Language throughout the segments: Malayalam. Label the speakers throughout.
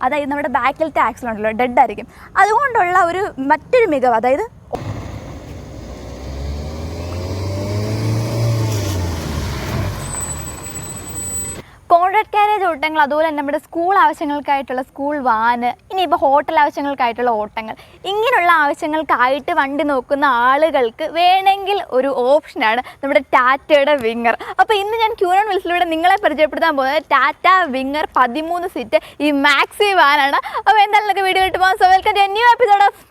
Speaker 1: അതായത് നമ്മുടെ ബാക്കിലത്തെ ആക്സിൽ ഉണ്ടല്ലോ ഡെഡ് ആയിരിക്കും. അതുകൊണ്ടുള്ള ഒരു മറ്റൊരു മികവ്, അതായത് കോൺട്രാക്ട് കാരേജ് ഓട്ടങ്ങൾ, അതുപോലെ തന്നെ നമ്മുടെ സ്കൂൾ ആവശ്യങ്ങൾക്കായിട്ടുള്ള സ്കൂൾ വാന്, ഇനിയിപ്പോൾ ഹോട്ടൽ ആവശ്യങ്ങൾക്കായിട്ടുള്ള ഓട്ടങ്ങൾ, ഇങ്ങനെയുള്ള ആവശ്യങ്ങൾക്കായിട്ട് വണ്ടി നോക്കുന്ന ആളുകൾക്ക് വേണമെങ്കിൽ ഒരു ഓപ്ഷനാണ് നമ്മുടെ ടാറ്റയുടെ വിങ്ങർ. അപ്പോൾ ഇന്ന് ഞാൻ ക്യൂനോൺ വിൽസിലൂടെ നിങ്ങളെ പരിചയപ്പെടുത്താൻ പോകുന്നത് ടാറ്റ വിങ്ങർ 13 സീറ്റ് ഈ മാക്സി വാനാണ്. അപ്പോൾ എന്തായാലും വീഡിയോ ഇട്ട് പോകാൻ. So welcome to new episode of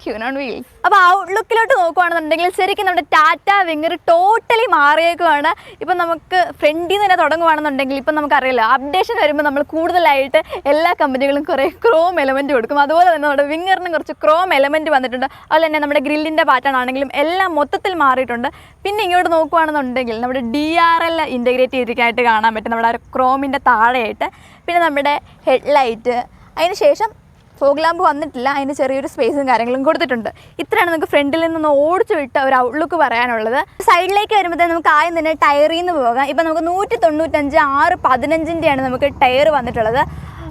Speaker 1: ക്യൂനോൺ വീൽസ്. അപ്പോൾ ഔട്ട്ലുക്കിലോട്ട് നോക്കുകയാണെന്നുണ്ടെങ്കിൽ ശരിക്കും നമ്മുടെ ടാറ്റ വിങ്ങർ ടോട്ടലി മാറിയേക്കുവാണ്. ഇപ്പം നമുക്ക് ഫ്രണ്ടിൽ നിന്ന് തന്നെ തുടങ്ങുകയാണെന്നുണ്ടെങ്കിൽ ഇപ്പം നമുക്കറിയില്ല, അപ്ഡേഷൻ വരുമ്പോൾ നമ്മൾ കൂടുതലായിട്ട് എല്ലാ കമ്പനികളും കുറേ ക്രോം എലമെൻറ്റ് കൊടുക്കും. അതുപോലെ തന്നെ നമ്മുടെ വിങ്ങറിന് കുറച്ച് ക്രോം എലമെൻറ്റ് വന്നിട്ടുണ്ട്. അതുപോലെ തന്നെ നമ്മുടെ ഗ്രില്ലിൻ്റെ പാറ്റേൺ ആണെങ്കിലും എല്ലാം മൊത്തത്തിൽ മാറിയിട്ടുണ്ട്. പിന്നെ ഇങ്ങോട്ട് നോക്കുകയാണെന്നുണ്ടെങ്കിൽ നമ്മുടെ DRL ഇൻറ്റഗ്രേറ്റ് ചെയ്തിരിക്കാനായിട്ട് കാണാൻ പറ്റും, നമ്മുടെ ആ ക്രോമിൻ്റെ താഴെയായിട്ട്. പിന്നെ നമ്മുടെ ഹെഡ്ലൈറ്റ്, അതിന് ശേഷം ഫോഗ് ലാമ്പ് വന്നിട്ടില്ല, അതിന് ചെറിയൊരു സ്പേസും കാര്യങ്ങളും കൊടുത്തിട്ടുണ്ട്. ഇത്രയാണ് നമുക്ക് ഫ്രണ്ടിൽ നിന്ന് ഓടിച്ചു വിട്ട ഒരു ഔട്ട്ലുക്ക് പറയാനുള്ളത്. സൈഡിലേക്ക് വരുമ്പോഴത്തേക്ക് നമുക്ക് ആദ്യം തന്നെ ടയറിൽ നിന്ന് പോകാം. ഇപ്പം നമുക്ക് 195 615-ൻ്റെയാണ് നമുക്ക് ടയർ വന്നിട്ടുള്ളത്.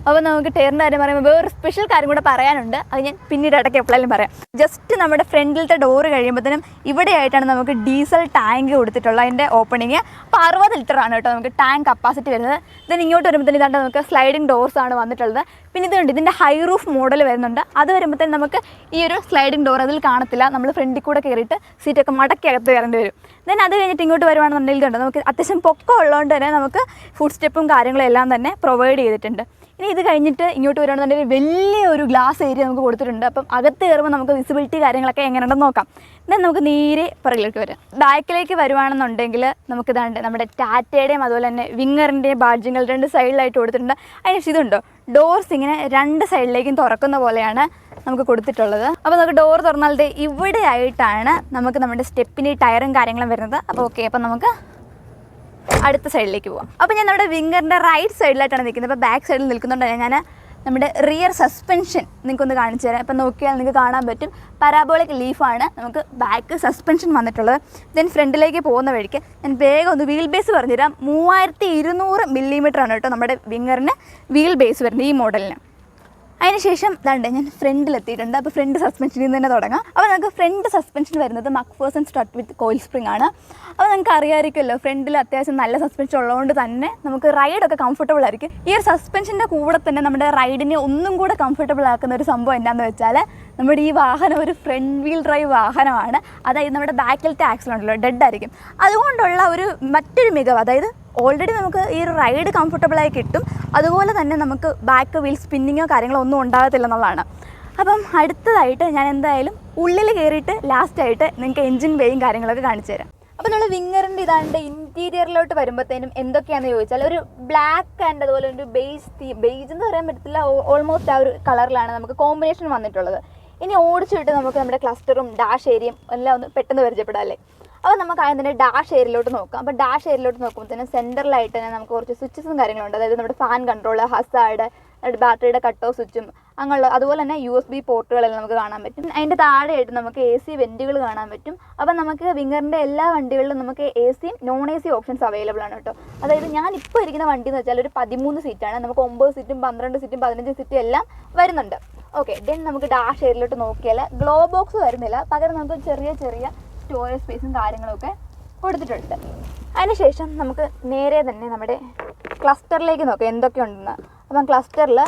Speaker 1: അപ്പോൾ നമുക്ക് ടയറിൻ്റെ കാര്യം പറയുമ്പോൾ വേറൊരു സ്പെഷ്യൽ കാര്യം കൂടെ പറയാനുണ്ട്, അത് ഞാൻ പിന്നീട് ഇടയ്ക്ക് എപ്പോഴായാലും പറയാം. ജസ്റ്റ് നമ്മുടെ ഫ്രണ്ടിലത്തെ ഡോറ് കഴിയുമ്പോഴത്തേനും ഇവിടെയായിട്ടാണ് നമുക്ക് ഡീസൽ ടാങ്ക് കൊടുത്തിട്ടുള്ളത്, അതിൻ്റെ ഓപ്പണിങ്. അപ്പോൾ 60 ലിറ്ററാണ് കേട്ടോ നമുക്ക് ടാങ്ക് കപ്പാസിറ്റി വരുന്നത്. ദെൻ ഇങ്ങോട്ട് വരുമ്പോഴത്തേനും ഇതാണ്ട് നമുക്ക് സ്ലൈഡിങ് ഡോർസാണ് വന്നിട്ടുള്ളത്. പിന്നെ ഇതുണ്ട്, ഇതിൻ്റെ ഹൈ റൂഫ് മോഡൽ വരുന്നുണ്ട്. അത് വരുമ്പോഴത്തേനും നമുക്ക് ഈ ഒരു സ്ലൈഡിങ് ഡോർ അതിൽ കാണത്തില്ല, നമ്മൾ ഫ്രണ്ടിൽ കൂടെ കയറിയിട്ട് സീറ്റൊക്കെ മടക്കി അകത്ത് കയറേണ്ടി വരും. ദെൻ അത് കഴിഞ്ഞിട്ട് ഇങ്ങോട്ട് വരുവാണെന്നുണ്ടെങ്കിൽ ഇതുണ്ട്, നമുക്ക് അത്യാവശ്യം പൊക്കം ഉള്ളതുകൊണ്ട് തന്നെ നമുക്ക് ഫുഡ് സ്റ്റെപ്പും കാര്യങ്ങളും എല്ലാം തന്നെ പ്രൊവൈഡ് ചെയ്തിട്ടുണ്ട്. ഇനി ഇത് കഴിഞ്ഞിട്ട് ഇങ്ങോട്ട് വരുവാണെന്നുണ്ടെങ്കിൽ വലിയൊരു ഗ്ലാസ് ഏരിയ നമുക്ക് കൊടുത്തിട്ടുണ്ട്. അപ്പം അകത്ത് കയറുമ്പോൾ നമുക്ക് വിസിബിലിറ്റി കാര്യങ്ങളൊക്കെ എങ്ങനെയുണ്ടെന്ന് നോക്കാം. ദെൻ നമുക്ക് നേരെ പുറകിലേക്ക് വരാം. ബാക്കിലേക്ക് വരുവാണെന്നുണ്ടെങ്കിൽ നമുക്കിതാണ്ട് നമ്മുടെ ടാറ്റയുടെയും അതുപോലെ തന്നെ വിങ്ങറിൻ്റെയും ബാഡ്ജിങ്ങൾ 2 സൈഡിലായിട്ട് കൊടുത്തിട്ടുണ്ട്. അതിന് ഇതുണ്ടോ, ഡോർസ് ഇങ്ങനെ 2 സൈഡിലേക്കും തുറക്കുന്ന പോലെയാണ് നമുക്ക് കൊടുത്തിട്ടുള്ളത്. അപ്പോൾ നമുക്ക് ഡോർ തുറന്നാലത്തെ ഇവിടെ ആയിട്ടാണ് നമുക്ക് നമ്മുടെ സ്റ്റെപ്പിന് ടയറും കാര്യങ്ങളും വരുന്നത്. അപ്പോൾ ഓക്കെ, അപ്പോൾ നമുക്ക് അടുത്ത സൈഡിലേക്ക് പോകാം. അപ്പോൾ ഞാൻ നമ്മുടെ വിങ്ങറിൻ്റെ റൈറ്റ് സൈഡിലായിട്ടാണ് നിൽക്കുന്നത്. അപ്പോൾ ബാക്ക് സൈഡിൽ നിൽക്കുന്നുണ്ട് ഞാൻ നമ്മുടെ റിയർ സസ്പെൻഷൻ നിങ്ങൾക്കൊന്ന് കാണിച്ചു തരാം. ഇപ്പം നോക്കിയാൽ നിങ്ങൾക്ക് കാണാൻ പറ്റും, പാരാബോളിക് ലീഫാണ് നമുക്ക് ബാക്ക് സസ്പെൻഷൻ വന്നിട്ടുള്ളത്. ദെൻ ഫ്രണ്ടിലേക്ക് പോകുന്ന വഴിക്ക് ഞാൻ വേഗം ഒന്ന് വീൽ ബേസ് പറഞ്ഞുതരാം. 3200 മില്ലിമീറ്ററാണ് കേട്ടോ നമ്മുടെ വിങ്ങറിന് വീൽ ബേസ് വരുന്നത് ഈ മോഡലിന്. അതിനുശേഷം ഇതാണ്ട് ഞാൻ ഫ്രണ്ടിലെത്തിയിട്ടുണ്ട്. അപ്പോൾ ഫ്രണ്ട് സസ്പെൻഷനിൽ നിന്ന് തന്നെ തുടങ്ങാം. അപ്പോൾ നമുക്ക് ഫ്രണ്ട് സസ്പെൻഷൻ വരുന്നത് മക്ഫേഴ്സൺ സ്ട്രട്ട് വിത്ത് കോയിൽ സ്പ്രിംഗ് ആണ്. അപ്പോൾ നമുക്ക് അറിയാമായിരിക്കുമല്ലോ, ഫ്രണ്ടിൽ അത്യാവശ്യം നല്ല സസ്പെൻഷൻ ഉള്ളതുകൊണ്ട് തന്നെ നമുക്ക് റൈഡൊക്കെ കംഫർട്ടബിൾ ആയിരിക്കും. ഈ ഒരു സസ്പെൻഷൻ്റെ കൂടെ തന്നെ നമ്മുടെ റൈഡിനെ ഒന്നും കൂടെ കംഫർട്ടബിൾ ആക്കുന്ന ഒരു സംഭവം എന്താണെന്ന് വെച്ചാൽ, നമ്മുടെ ഈ വാഹനം ഒരു ഫ്രണ്ട് വീൽ ഡ്രൈവ് വാഹനമാണ്. അതായത് നമ്മുടെ ബാക്കിലത്തെ ആക്സിൽ ഉണ്ടല്ലോ ഡെഡ് ആയിരിക്കും. അതുകൊണ്ടുള്ള ഒരു മറ്റൊരു മികവ്, അതായത് ഓൾറെഡി നമുക്ക് ഈ ഒരു റൈഡ് കംഫർട്ടബിളായി കിട്ടും, അതുപോലെ തന്നെ നമുക്ക് ബാക്ക് വീൽ സ്പിന്നിങ്ങോ കാര്യങ്ങളോ ഒന്നും ഉണ്ടാകത്തില്ല എന്നുള്ളതാണ്. അപ്പം അടുത്തതായിട്ട് ഞാൻ എന്തായാലും ഉള്ളിൽ കയറിയിട്ട് ലാസ്റ്റായിട്ട് നിങ്ങൾക്ക് എൻജിൻ വേയും കാര്യങ്ങളൊക്കെ കാണിച്ചു തരാം. അപ്പോൾ നമ്മൾ വിങ്ങറിൻ്റെ ഇതാണ്ട് ഇൻറ്റീരിയറിലോട്ട് വരുമ്പോഴത്തേനും എന്തൊക്കെയാണെന്ന് ചോദിച്ചാൽ, ഒരു ബ്ലാക്ക് ആൻഡ് അതുപോലെ ഒരു ബേജ് എന്ന് പറയാൻ പറ്റത്തില്ല, ഓൾമോസ്റ്റ് ആ ഒരു കളറിലാണ് നമുക്ക് കോമ്പിനേഷൻ വന്നിട്ടുള്ളത്. ഇനി ഓടിച്ചു വിട്ട് നമുക്ക് നമ്മുടെ ക്ലസ്റ്ററും ഡാഷ് ഏരിയയും എല്ലാം ഒന്ന് പെട്ടെന്ന് പരിചയപ്പെടാം അല്ലേ. അപ്പോൾ നമുക്ക് ആദ്യം തന്നെ ഡാഷ് ഏരിയയിലോട്ട് നോക്കാം. അപ്പോൾ ഡാഷ് ഏരിയയിലോട്ട് നോക്കുമ്പോഴത്തേനും സെൻറ്ററിലായിട്ട് തന്നെ നമുക്ക് കുറച്ച് സ്വിച്ചസും കാര്യങ്ങളുണ്ട്. അതായത് നമ്മുടെ ഫാൻ കൺട്രോൾ, ഹസാർഡ്, ബാറ്ററിയുടെ കട്ട് ഓഫ് സ്വിച്ചും അങ്ങനെയുള്ള, അതുപോലെ തന്നെ USB പോർട്ടുകളെല്ലാം നമുക്ക് കാണാൻ പറ്റും. അതിൻ്റെ താഴെയായിട്ട് നമുക്ക് AC വെൻറ്റുകൾ കാണാൻ പറ്റും. അപ്പോൾ നമുക്ക് വിങ്ങറിൻ്റെ എല്ലാ വണ്ടികളിലും നമുക്ക് ACയും നോൺ AC ഓപ്ഷൻസ് അവൈലബിൾ ആണ് കേട്ടോ. അതായത് ഞാൻ ഇപ്പോൾ ഇരിക്കുന്ന വണ്ടി എന്ന് വെച്ചാൽ ഒരു 13 സീറ്റാണ്. നമുക്ക് 9 സീറ്റും 12 സീറ്റും 15 സീറ്റും എല്ലാം വരുന്നുണ്ട്. ഓക്കെ, ദെൻ നമുക്ക് ഡാഷ് ഏരിയയിലോട്ട് നോക്കിയാൽ ഗ്ലോ ബോക്സ് വരുന്നില്ല, പകരം നമുക്ക് ചെറിയ സ്റ്റോറേജ് സ്പേസും കാര്യങ്ങളൊക്കെ കൊടുത്തിട്ടുണ്ട്. അതിനുശേഷം നമുക്ക് നേരെ തന്നെ നമ്മുടെ ക്ലസ്റ്ററിലേക്ക് നോക്കാം എന്തൊക്കെയുണ്ടെന്ന്. അപ്പം ക്ലസ്റ്ററിൽ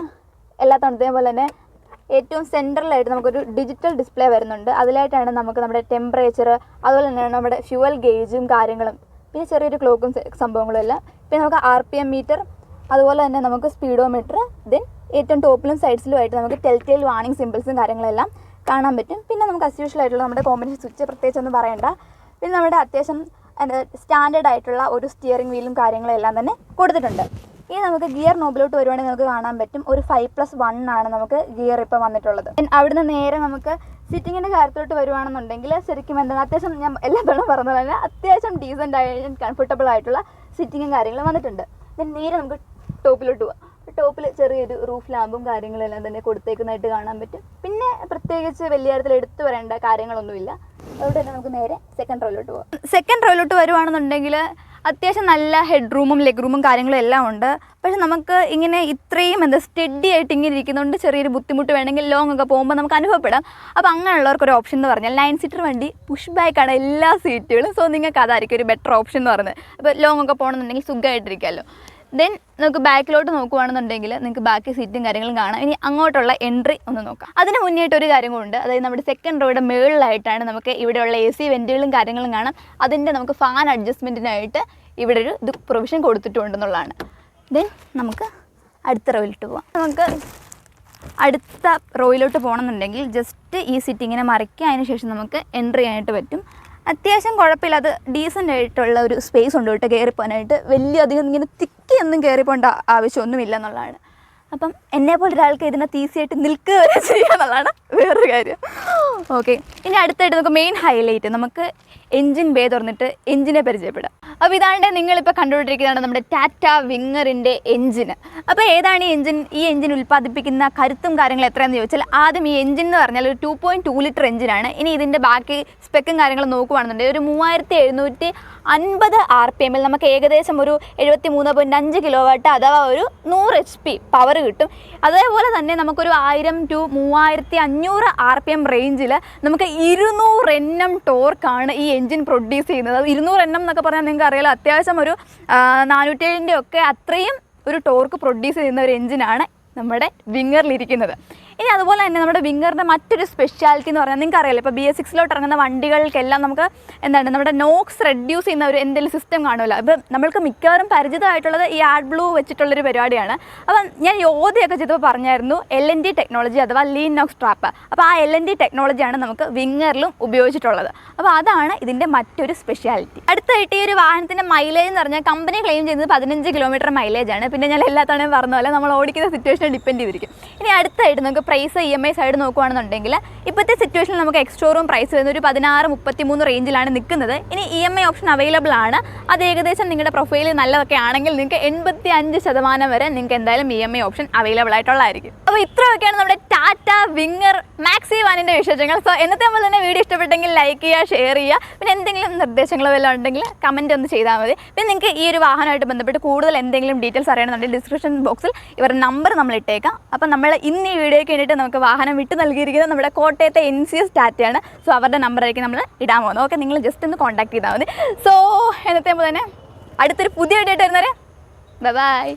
Speaker 1: എല്ലാത്തവണത്തെയും പോലെ തന്നെ ഏറ്റവും സെൻറ്ററിലായിട്ട് നമുക്കൊരു ഡിജിറ്റൽ ഡിസ്പ്ലേ വരുന്നുണ്ട്. അതിലായിട്ടാണ് നമുക്ക് നമ്മുടെ ടെമ്പറേച്ചർ, അതുപോലെ തന്നെ നമ്മുടെ ഫ്യൂവൽ ഗേജും കാര്യങ്ങളും, പിന്നെ ചെറിയൊരു ക്ലോക്കും സംഭവങ്ങളും എല്ലാം. പിന്നെ നമുക്ക് RPM മീറ്റർ, അതുപോലെ തന്നെ നമുക്ക് സ്പീഡോമീറ്റർ, ദെൻ ഏറ്റവും ടോപ്പിലും സൈഡ്സിലുമായിട്ട് നമുക്ക് ടെൽ വാർണിംഗ് സിമ്പിൾസും കാര്യങ്ങളെല്ലാം കാണാൻ പറ്റും. പിന്നെ നമുക്ക് അസ്യൂഷ്വൽ ആയിട്ടുള്ള നമ്മുടെ കോമ്പിനേഷൻ സ്വിച്ച് പ്രത്യേകിച്ച് ഒന്നും പറയണ്ട. പിന്നെ നമ്മുടെ അത്യാവശ്യം സ്റ്റാൻഡേർഡ് ആയിട്ടുള്ള ഒരു സ്റ്റിയറിംഗ് വീലും കാര്യങ്ങളും എല്ലാം തന്നെ കൊടുത്തിട്ടുണ്ട്. ഇനി നമുക്ക് ഗിയർ നോബിലോട്ട് വരുവാണെങ്കിൽ നമുക്ക് കാണാൻ പറ്റും ഒരു 5+1 ആണ് നമുക്ക് ഗിയർ ഇപ്പോൾ വന്നിട്ടുള്ളത്. അവിടുന്ന് നേരെ നമുക്ക് സിറ്റിങ്ങിൻ്റെ കാര്യത്തിലോട്ട് വരുവാണെന്നുണ്ടെങ്കിൽ ശരിക്കും എന്താണ് അത്യാവശ്യം ഞാൻ എല്ലാ തവണ പറഞ്ഞത് തന്നെ അത്യാവശ്യം ഡീസൻ്റ് ആയ കംഫർട്ടബിൾ ആയിട്ടുള്ള സിറ്റിങ്ങും കാര്യങ്ങളും വന്നിട്ടുണ്ട്. ദെൻ നേരെ നമുക്ക് ടോപ്പിലോട്ട് പോവാം. ടോപ്പിൽ ചെറിയൊരു റൂഫ് ലാമ്പും കാര്യങ്ങളെല്ലാം തന്നെ കൊടുത്തേക്കുന്നതായിട്ട് കാണാൻ പറ്റും. പിന്നെ പ്രത്യേകിച്ച് വലിയ തരത്തിൽ എടുത്തു വരേണ്ട കാര്യങ്ങളൊന്നുമില്ല. അതുകൊണ്ട് തന്നെ നമുക്ക് നേരെ സെക്കൻഡ് റോയിലോട്ട് പോകാം. സെക്കൻഡ് റോയിലോട്ട് വരുവാണെന്നുണ്ടെങ്കിൽ അത്യാവശ്യം നല്ല ഹെഡ് റൂമും ലെഗ് റൂമും കാര്യങ്ങളും എല്ലാം ഉണ്ട്. പക്ഷെ നമുക്ക് ഇങ്ങനെ ഇത്രയും സ്റ്റഡി ആയിട്ട് ഇങ്ങനെ ഇരിക്കുന്നതുകൊണ്ട് ചെറിയൊരു ബുദ്ധിമുട്ട് വേണമെങ്കിൽ ലോങ് ഒക്കെ പോകുമ്പോൾ നമുക്ക് അനുഭവപ്പെടാം. അപ്പോൾ അങ്ങനെയുള്ളവർക്കൊരു ഓപ്ഷൻ എന്ന് പറഞ്ഞാൽ 9 സീറ്റർ വണ്ടി പുഷ് ബാക്കാണ് എല്ലാ സീറ്റുകളും. സോ നിങ്ങൾക്ക് അതായിരിക്കും ഒരു ബെറ്റർ ഓപ്ഷൻ എന്ന് പറയുന്നത്. അപ്പോൾ ലോങ് ഒക്കെ പോകണമെന്നുണ്ടെങ്കിൽ സുഖമായിട്ടിരിക്കാമല്ലോ. ദെൻ നമുക്ക് ബാക്കിലോട്ട് നോക്കുകയാണെന്നുണ്ടെങ്കിൽ നിങ്ങൾക്ക് ബാക്കി സീറ്റും കാര്യങ്ങളും കാണാം. ഇനി അങ്ങോട്ടുള്ള എൻട്രി ഒന്ന് നോക്കാം. അതിന് മുന്നേയിട്ട് ഒരു കാര്യം കൊണ്ട്, അതായത് നമ്മുടെ സെക്കൻഡ് റോയുടെ മുകളിലായിട്ടാണ് നമുക്ക് ഇവിടെയുള്ള AC വെൻറ്റുകളും കാര്യങ്ങളും കാണാം. അതിൻ്റെ നമുക്ക് ഫാൻ അഡ്ജസ്റ്റ്മെൻറ്റിനായിട്ട് ഇവിടെ ഒരു ഇത് പ്രൊവിഷൻ കൊടുത്തിട്ടുണ്ടെന്നുള്ളതാണ്. ദെൻ നമുക്ക് അടുത്ത റോയിലോട്ട് പോകാം. നമുക്ക് അടുത്ത റോയിലോട്ട് പോകണമെന്നുണ്ടെങ്കിൽ ജസ്റ്റ് ഈ സീറ്റ് ഇങ്ങനെ മറിക്കുക. അതിന് ശേഷം നമുക്ക് എൻട്രി ചെയ്യാനായിട്ട് പറ്റും. അത്യാവശ്യം കുഴപ്പമില്ല, അത് ഡീസൻ്റ് ആയിട്ടുള്ള ഒരു സ്പേസ് ഉണ്ട് കേട്ടോ കയറിപ്പോകാനായിട്ട്. വലിയ അധികം ഇങ്ങനെ തിക്കിയൊന്നും കയറിപ്പോകേണ്ട ആവശ്യമൊന്നുമില്ല എന്നുള്ളതാണ്. അപ്പം എന്നെപ്പോലെ ഒരാൾക്ക് ഇതിനകത്ത് ഈസിയായിട്ട് നിൽക്കുക വരെ ചെയ്യുക എന്നുള്ളതാണ് വേറൊരു കാര്യം. ഓക്കെ, ഇനി അടുത്തായിട്ട് നമുക്ക് മെയിൻ ഹൈലൈറ്റ്, നമുക്ക് എൻജിൻ ബേ തുറന്നിട്ട് എൻജിനെ പരിചയപ്പെടാം. അപ്പോൾ ഇതാണ്ട് നിങ്ങളിപ്പോൾ കണ്ടുകൊണ്ടിരിക്കുന്നതാണ് നമ്മുടെ ടാറ്റ വിങ്ങറിൻ്റെ എൻജിന്. അപ്പോൾ ഏതാണ് ഈ എൻജിൻ ഉൽപ്പാദിപ്പിക്കുന്ന കരുത്തും കാര്യങ്ങളും എത്രയാണെന്ന് ചോദിച്ചാൽ, ആദ്യം ഈ എൻജിൻ എന്ന് പറഞ്ഞാൽ ഒരു 2.2 ലിറ്റർ എൻജിനാണ്. ഇനി ഇതിൻ്റെ ബാക്കി സ്പെക്കും കാര്യങ്ങളും നോക്കുകയാണെന്നുണ്ടെങ്കിൽ ഒരു 3750 RPM നമുക്ക് ഏകദേശം ഒരു 73.5 കിലോവാട്ട് അഥവാ ഒരു 100 HP പവർ കിട്ടും. അതേപോലെ തന്നെ നമുക്കൊരു 1000 to 3500 RPM റേഞ്ചിൽ നമുക്ക് 200 Nm ടോർക്കാണ് ഈ എൻജിൻ പ്രൊഡ്യൂസ് ചെയ്യുന്നത്. 200 Nm എന്നൊക്കെ പറഞ്ഞാൽ നിങ്ങൾക്ക് അറിയാലോ, അത്യാവശ്യം ഒരു 407 ഒക്കെ അത്രയും ഒരു ടോർക്ക് പ്രൊഡ്യൂസ് ചെയ്യുന്ന ഒരു എൻജിനാണ് നമ്മുടെ വിങ്ങറിലിരിക്കുന്നത്. ഇനി അതുപോലെ തന്നെ നമ്മുടെ വിങ്ങറിൻ്റെ മറ്റൊരു സ്പെഷ്യാലിറ്റി എന്ന് പറഞ്ഞാൽ നിങ്ങൾക്ക് അറിയാലോ, ഇപ്പോൾ BS6 ഇറങ്ങുന്ന വണ്ടികൾക്കെല്ലാം നമുക്ക് നമ്മുടെ നോക്സ് റെഡ്യൂസ് ചെയ്യുന്ന ഒരു എന്തെങ്കിലും സിസ്റ്റം കാണുമല്ലോ. അപ്പോൾ നമ്മൾക്ക് മിക്കവാറും പരിചിതമായിട്ടുള്ളത് ഈ ആഡ് ബ്ലൂ വെച്ചിട്ടുള്ളൊരു പരിപാടിയാണ്. അപ്പം ഞാൻ യോധയൊക്കെ ചെയ്തപ്പോൾ പറഞ്ഞായിരുന്നു LNT ടെക്നോളജി അഥവാ ലീൻ നോക്സ് ട്രാപ്പ്. അപ്പോൾ ആ LNT ടെക്നോളജിയാണ് നമുക്ക് വിങ്ങറിലും ഉപയോഗിച്ചിട്ടുള്ളത്. അപ്പോൾ അതാണ് ഇതിൻ്റെ മറ്റൊരു സ്പെഷ്യാലിറ്റി. അടുത്തായിട്ട് ഈ ഒരു വാഹനത്തിൻ്റെ മൈലേജ് എന്ന് പറഞ്ഞാൽ കമ്പനി ക്ലെയിം ചെയ്യുന്നത് 15 കിലോമീറ്റർ മൈലേജാണ്. പിന്നെ ഞാൻ എല്ലാ തവണയും പറഞ്ഞ പോലെ നമ്മൾ ഓടിക്കുന്ന സിറ്റുവേഷനെ ഡിപ്പെൻഡ് ചെയ്തിരിക്കും. ഇനി അടുത്തായിട്ട് നമുക്ക് പ്രൈസ് EMI സൈഡ് നോക്കുകയാണെന്നുണ്ടെങ്കിൽ ഇപ്പോഴത്തെ സിറ്റുവേഷനിൽ നമുക്ക് എക്സ്ഷോറൂം പ്രൈസ് വരുന്ന ഒരു 16-33 റേഞ്ചിലാണ് നിൽക്കുന്നത്. ഇനി EMI ഓപ്ഷൻ അവൈലബിൾ ആണ്. അത് ഏകദേശം നിങ്ങളുടെ പ്രൊഫൈൽ നല്ലതൊക്കെ ആണെങ്കിൽ നിങ്ങൾക്ക് 85% വരെ നിങ്ങൾക്ക് എന്തായാലും EMI ഓപ്ഷൻ അവൈലബിൾ ആയിട്ടുള്ളതായിരിക്കും. അപ്പോൾ ഇത്രയൊക്കെയാണ് നമ്മുടെ ടാറ്റ വിങ്ങർ മാക്സി വാനിൻ്റെ വിശേഷങ്ങൾ. സോ എന്നത്തെ പോലെ തന്നെ വീഡിയോ ഇഷ്ടപ്പെട്ടെങ്കിൽ ലൈക്ക് ചെയ്യുക, ഷെയർ ചെയ്യുക. പിന്നെ എന്തെങ്കിലും നിർദ്ദേശങ്ങളോ വല്ലതും ഉണ്ടെങ്കിൽ കമൻറ്റ് ഒന്ന് ചെയ്താൽ മതി. പിന്നെ നിങ്ങൾക്ക് ഈ ഒരു വാഹനമായിട്ട് ബന്ധപ്പെട്ട് കൂടുതൽ എന്തെങ്കിലും ഡീറ്റെയിൽസ് അറിയണമെന്നുണ്ടെങ്കിൽ ഡിസ്ക്രിപ്ഷൻ ബോക്സിൽ ഇവരുടെ നമ്പർ നമ്മൾ ഇട്ടേക്കാം. അപ്പം നമ്മൾ ഇന്ന് ഈ വീഡിയോയ്ക്ക് വേണ്ടിയിട്ട് നമുക്ക് വാഹനം വിട്ട് നൽകിയിരിക്കുന്നത് നമ്മുടെ കോട്ടയത്തെ NCS ടാറ്റയാണ്. സോ അവരുടെ നമ്പറായിരിക്കും നമ്മൾ ഇടാൻ പോകുന്നത്. ഓക്കെ, നിങ്ങൾ ജസ്റ്റ് ഒന്ന് കോൺടാക്ട് ചെയ്താൽ മതി. സോ എന്നത്തെ പോലെ തന്നെ അടുത്തൊരു പുതിയ വീഡിയോ ആയിട്ട് വരുന്നവരെ ബൈ.